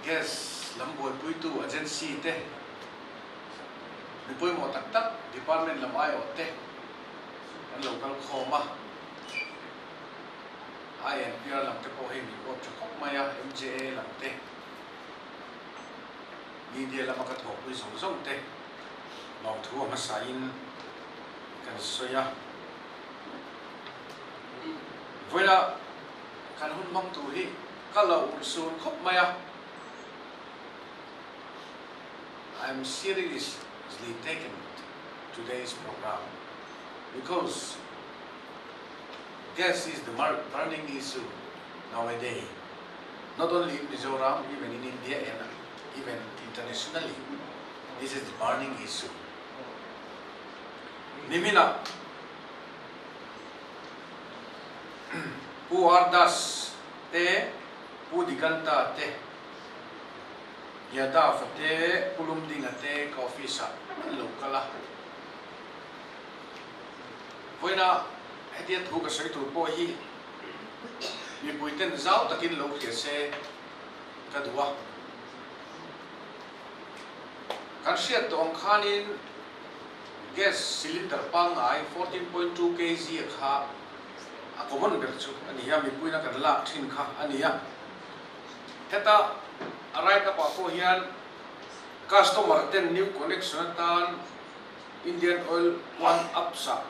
gas lamboi puitu agency te nipoi mo tak tak department lamai ote an local khoma INPR lam te po hi mi ko chakok maya MJA lam te media lam ka thok pui song song te long thu ma sain kan soya voila kan hun mang tu hi kalau ursun khop maya I'm seriously taken today's program because gas is the burning issue nowadays, not only in Mizoram, even in India and even internationally. This is the burning issue. Nimina, pu ardas te, pu diganta te, yada fate, pulum dingate, coffee shop, locala. Voina, hediat hu ka soi tu po hi, mi puiten zau takin lo se kadua. Kan siat tong khanin gas cylinder pang ai 14.2 kg kha a common berchu ania mi puina kan lak thin kha ania heta arai ka pa ko hian customer ten new connection tan Indian Oil One Upsa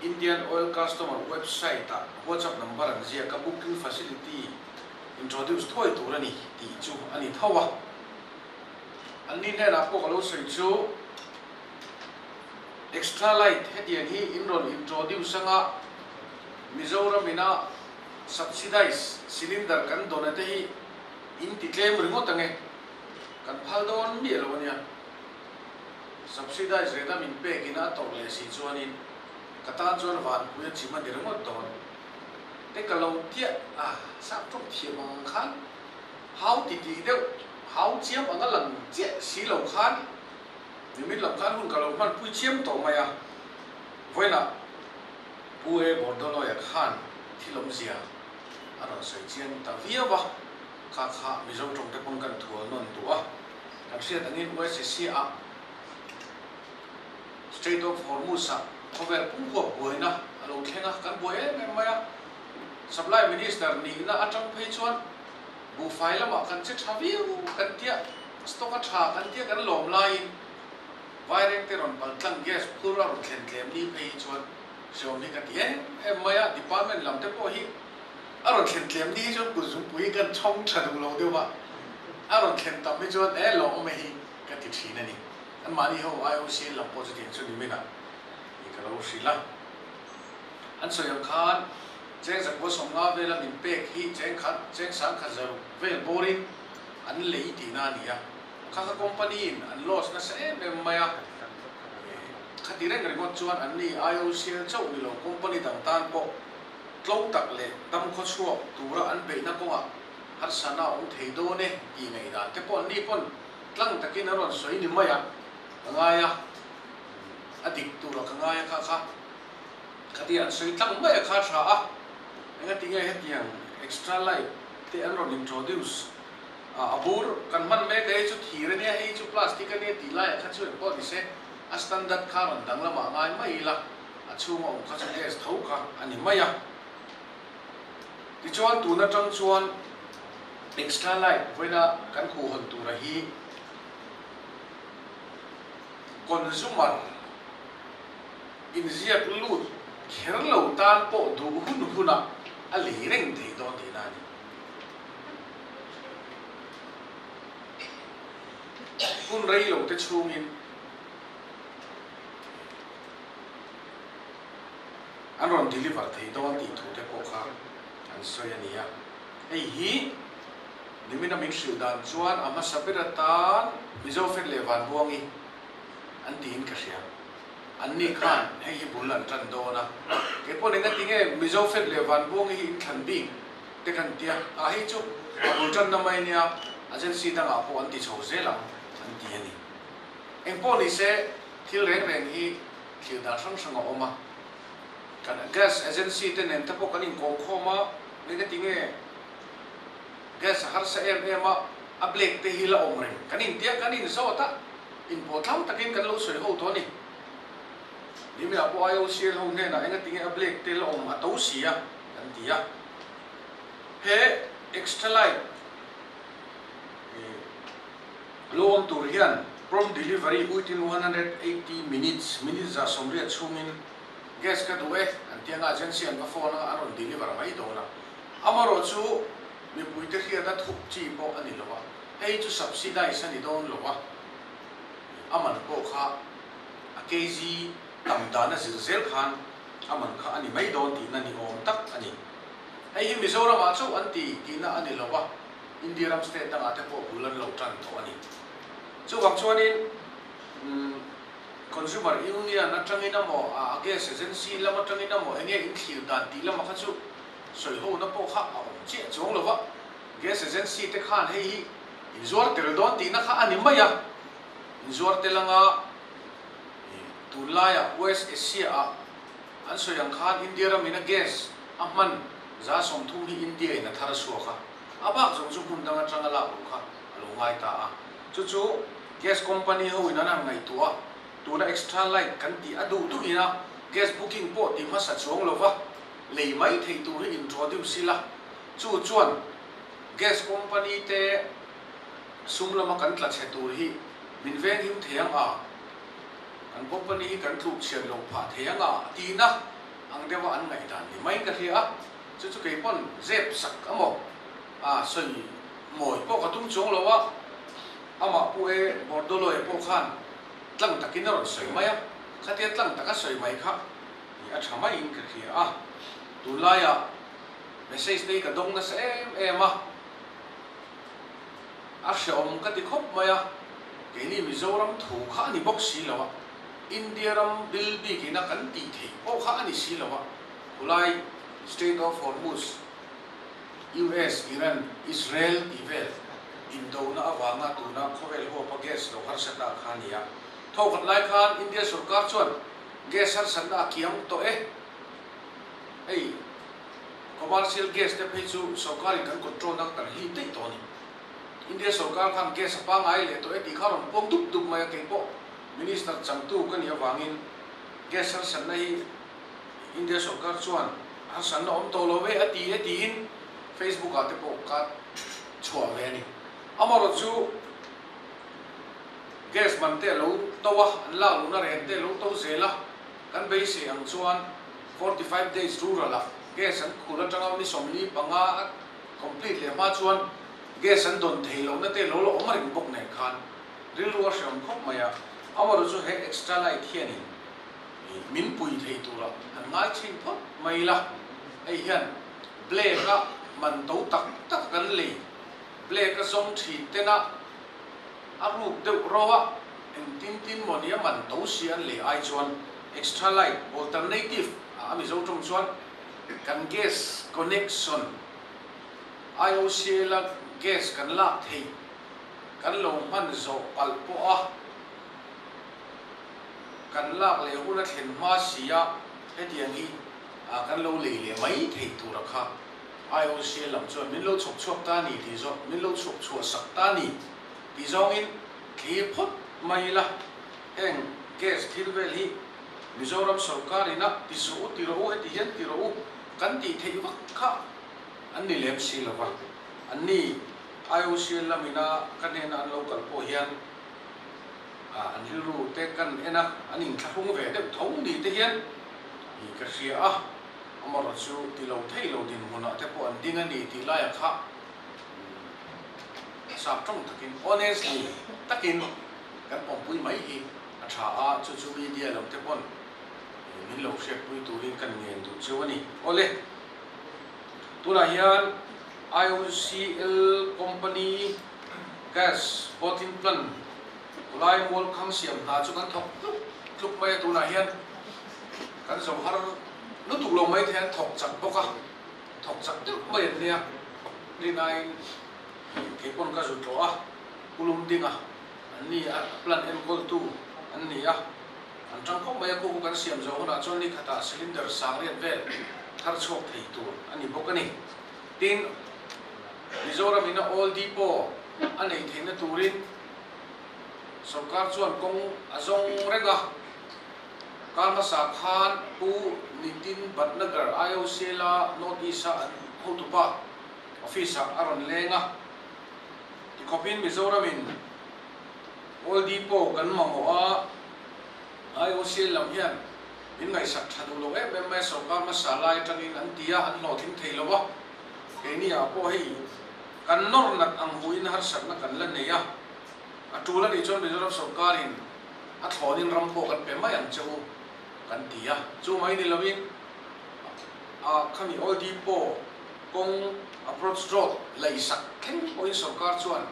Indian Oil customer website ta WhatsApp number ang zia ka booking facility introduce thoi turani ti chu ani thawa ani ne na po kalo sei chu extra light hedian hi inron introduce anga Mizoram ina subsidize cylinder kan donate hi in ti claim ringo tange kan phaldon mi lo nia subsidize reda min pe kina to le si chuanin kata chuan van puya chima ni ringo ton te kalau tia sa trong thia mang khan how ti ti deu how chiam anga lang che si lo khan nimit lam khan hun kalau man pui chiam to maya voina puwe bordolo ya khan thilom zia aron sai chian ta via ba kha kha mizo trong te pon kan thual non tu a kan sia tangin OSCE a Strait of Hormuz a cover pum ko boina alo khenga kan boe me maya supply minister ni na atang phei chuan bu file ma kan che thaviu kan tia stock a tha kan tia kan lom lai vaireng te ron baltlang gas pura ron thlen tlem ni phei chuan so mi ka tie maya department lam te po hi aron thlen tlem ni chuan pu zum pui kan chong thadu lo deu ba aron thlen tam mi chuan lo me hi ka ti thina ni an mani ho IOC lam positive chu ni mina ni ka lo sila an so yang khan cheng sa ko som nga vela min pek hi cheng sang kha zaru vel boring an lei ti na ni ya kha company an loss na se me maya khatireng ringot chuan an ni IOC chau ni lo company dang tan po tlo tak le tam kho chuo tura an be na ko a har sana ong theido ne i nei da te pon ni pon tlang takin aron soi ni maya ngaya adik tura ngaya kha kha khati an soi tlang maya kha tha a nga tinga hetiang extra light te aron introduce abur kan man me te chu thire ne hi chu plastic ne ti lai kha chu po di se a standard kha ron dang lama ngai mai la a chu ma kha chu gas thau kha ani maya ti chuan tu na tang chuan extra light voina kan khu hon tu ra hi consumer in zia lut kher lo tan po du hun huna a li reng thei do ti na ni kun rei lo te chungin an ron deliver thei do ti thu te ko kha an soya ni ya ei hi nimina min shu dan chuan ama sabira tan mizo fet levan buangi an tin ka sia an ni khan hei bulan tan do na ke po ne tinge mizo fet levan buangi hi than bi te kan tia a hi chu bul tan na mai nia agency ta nga po an ti chho zela an ti ani eng po ni se thil reng reng hi thil da sang sang oma kan gas agency te nen ta po kan in ko khoma ne tinge gas har sa em a black te hi la om reng kanin tia kanin so ta in po tham takin kan lo soi ho to ni ni mi a po ayo sial ho ne na enga tinge a black te la om a to sia kan tia he extra light lo om tur hian from delivery within 180 minutes za somria chungin gas ka duwe an tia nga agency an ka phone a aron deliver mai do na amaro chu mi puite hi da thup chi po ani lowa hei chu subsidize ani don lowa aman po kha a kg tam dana zel khan aman kha ani mai don ti na ni om tak ani hei hi Mizoram a chu an ti na ani lowa Indiaram state da ate po bulan lo tan to ani chu wang chuanin consumer union na tangina mo a gas agency lama tangina mo enge in thil dan ti lama kha chu soi ho na po kha a che chong lowa gas agency te khan hei in zuar tel don ti na kha ani maya in zuar telanga tulaya west asia a an soyang khan Indiaram ina gas aman za som thu hi India ina thar suwa kha aba jong chu kun danga changala lo kha lo ngai ta a chu gas company ho ina na ngai tua tu na extra light kan ti adu tu ina gas booking po ti ma sa chong lova lei mai thei tu ri introduce sila chu chuan gas company te sumlama kan tla che tu hi min veng him thiang a kan company kan thu chen lo pha thiang a ti na ang dewa an ngai dan ni mai ka hi a chu ke pon zep sak amo a soi moi po ka tum chong lowa ama pu e bordolo e po khan tlang takin ron soi maya khatia tlang taka soi mai kha ni a thama in ka hi a tulaya message dei ka dong na se ema a shom ka ti khop maya ke ni Mizoram thu kha ni box si lawa Indiaram bill bi ki na kan ti the po kha ani si lawa ulai state of Hormuz US Iran Israel Ivel Indo na awanga tu na khovel ho pa gas lo har sata khania thokat lai khan India sarkar chuan gas har sanna kiam to ei commercial gas te phei chu sarkari kan control nak tar hi te to ni India sarkar khan gas pa ngai le to ti kharon pom dup dup mai ke po minister changtu kan ya wangin gas har sanna hi India sarkar chuan har sanna om to lo ve ati in Facebook ate po ka chua ve ni amaro chu gas man te lo to wa la lu na re te lo to zela kan be se ang chuan 45 days rural la gas an khula tanga ni somni panga complete le ma chuan gas an don thei lo na te lo lo omar bok ne khan ril ro sham khop maya amaro chu he extra light hiani min pui thei tu la an ngai chin phot mai la ai hian black la man to tak kan le black ka song thi te na aru de rowa en tin monia man to sian le ai chuan extra light alternative ami zo tum chuan kan gas connection IOC la gas kan la thei kan lo man zo pal po a kan la le huna thlen ma sia hetiang hi kan lo le mai thei tu ra kha IOC lam chuan min lo chok ta ni ti zo min lo chok sak ta ni ti zong in khi phot mai la heng gas thil vel hi Mizoram sarkar ina ti su ti ro e ti hian ti ro kan ti thei wak kha an ni lem si lawa an ni IOC lamina kan he na local po hian an hiru te kan ena anin thahung ve de thong ni te hian ni ka sia a amara chu ti lo thei lo din mona te po an ding ani ti la ya kha sa trong takin honestly takin kan pom pui mai hi a tha a chu media lo te pon min lo she pui tu rin kan ngen du chewani ole tula hian IOCL company gas bottling plant ulai mol khang siam na chu kan thok mai tula hian kan zo har nó tụ lồng mấy thế thọc chặt bốc à thọc chặt tức mấy nè đi này cái con cá rụt đó kulum ding à anh ni à plan em gold tu anh ni à anh trong không mấy cô kan siam zo na cho ni khata cylinder sang riết về thar chok thei tu anh ni bốc anh tin Mizoram ina all depot anh ấy thấy nó turin sarkar chuan kong azong renga Karmasa Khan pu Nitin Bhatnagar IOC la North East Hotupa office aron lenga ti kopin Mizoramin Old Depot kan mamoa IOC lam hian in ngai sak thadu lo em sarkar masala tangin an tia an lo thing theilowa keini a po hei kan nor nat ang huin har sak na kan la neya atula ni chon Mizoram sarkarin at honin rampo kan pe mai ang cheu kan tia chu mai ni lawin a khami Old Depot kong approach road lai sak theng oi sarkar chuan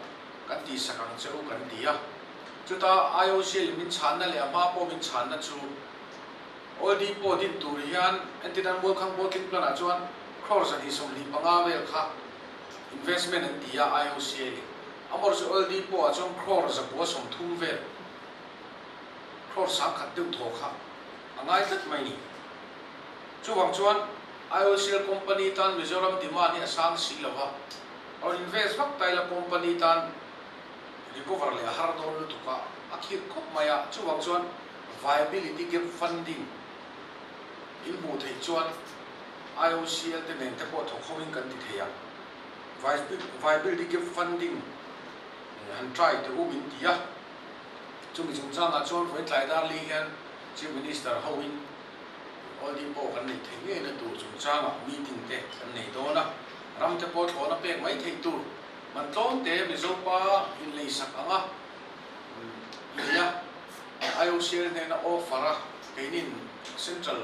kan ti sakang cheu kan tia chuta IOC min chhanna le ama po min chhanna chu Old Depot din turian entidan mo khang botin plan a chuan crores an hisom li panga vel kha investment an tia IOC amor chu Old Depot a chong crores a po som thum vel crores sa khat deu tho kha angai tat mai ni chuwang chuan IOC company tan Mizoram demand ni asang silawa or invest vak taila company tan recover le har don lu tuka akhir khop maya chuwang chuan viability gap funding in bu thei chuan IOC te nen te po tho khowin kan ti theya viability gap funding han try to ubin tia chumi chungchang a chuan foi tlai dar li hian Chief Minister Howin Old Depot kan nei thei nge na tu chungchang a meeting te kan nei do na ram te po thona pek mai thei tu man tlon te Mizopa in lei sak anga ya IOC ne na offer keinin central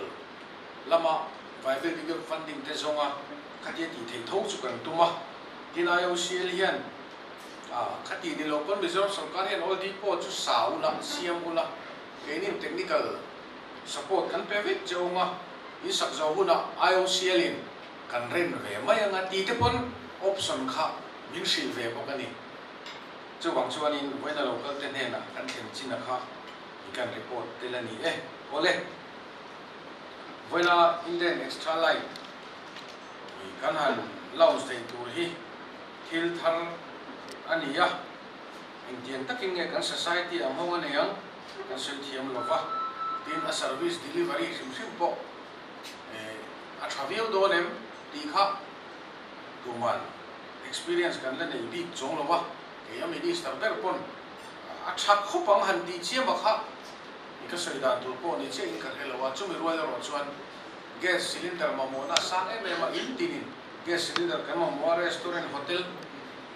lama viability gap funding te zonga khatia ti thei tho chu kan tuma tin IOC hian khati ni lokon Mizoram sarkar hian Old Depot chu saula siam ula keinin technical support kan pevit jonga isak zawuna IOC lin kan ren ve mai anga ti te pon option kha min sil ve bokani chuwang chuanin wena local te ne na kan them china kha ikan report telani ole wena Indian extra light kan han laus te tur hi thil thar ania Indian taking kan society among aniang kan senthiam lova tin a service delivery sim po a travel do nem ti kha tuman experience kan la nei bi chong lova ke ya minister ber pon a thak khopang han ti chiam kha ika soidan tu po ni che in kan helawa chumi ruala ro chuan gas cylinder mamona sang ma in tinin gas cylinder kan mamwa restaurant hotel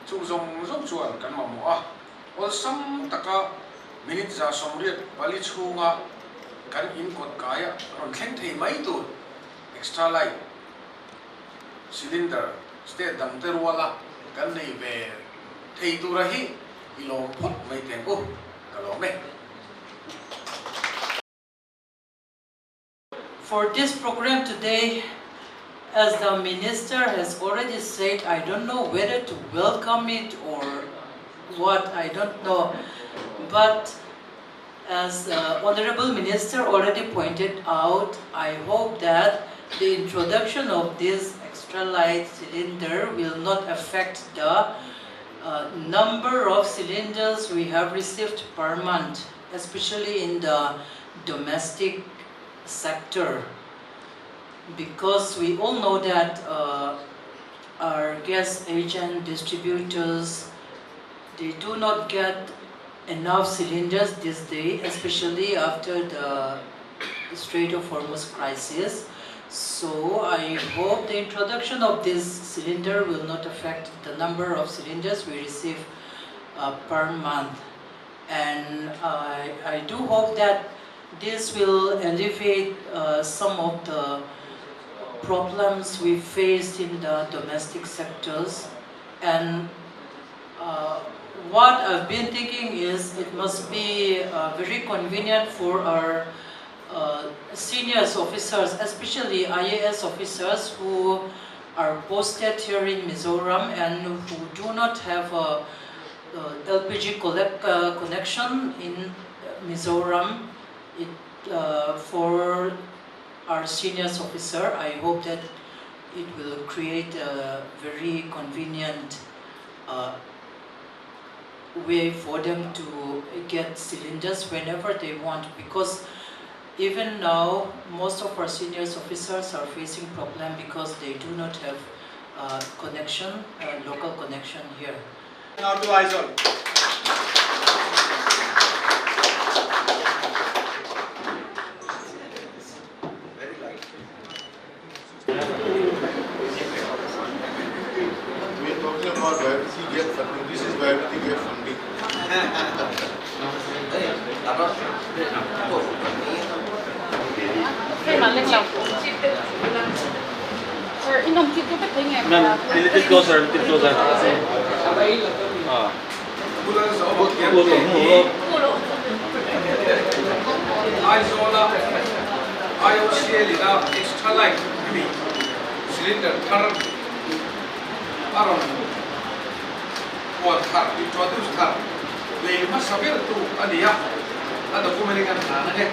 chung zong chuan kan mamwa ol sam taka minute za somriat bali chunga kan in kot kaya ron thleng thei mai tu extra light cylinder state dang te ruala kan nei ve thei tu rahi ilom phot mai ten kalome. For this program today, as the minister has already said, I don't know whether to welcome it or what, I don't know. But as the Honorable Minister already pointed out, I hope that the introduction of this extra light cylinder will not affect the number of cylinders we have received per month, especially in the domestic sector, because we all know that our gas agent distributors, they do not get enough cylinders this day, especially after the Strait of Hormuz crisis. So I hope the introduction of this cylinder will not affect the number of cylinders we receive per month. And I do hope that this will alleviate some of the problems we faced in the domestic sectors. And what I've been thinking is it must be very convenient for our senior officers, especially IAS officers who are posted here in Mizoram and who do not have a LPG connection in Mizoram. For our senior officer, I hope that it will create a very convenient way for them to get cylinders whenever they want, because even now most of our senior officers are facing problem because they do not have connection, local connection here. Now to Aizawl. Very light. We are talking about where does he get funding. This is where does he get funding. Sir, inom dito ba ito nga? Ma'am, little closer, little closer. Bulan sa obot yan. Aizawl IOCL na extra line cylinder thar aron kuat thar itu thar le mas sabir tu adia ada kumalingan na ne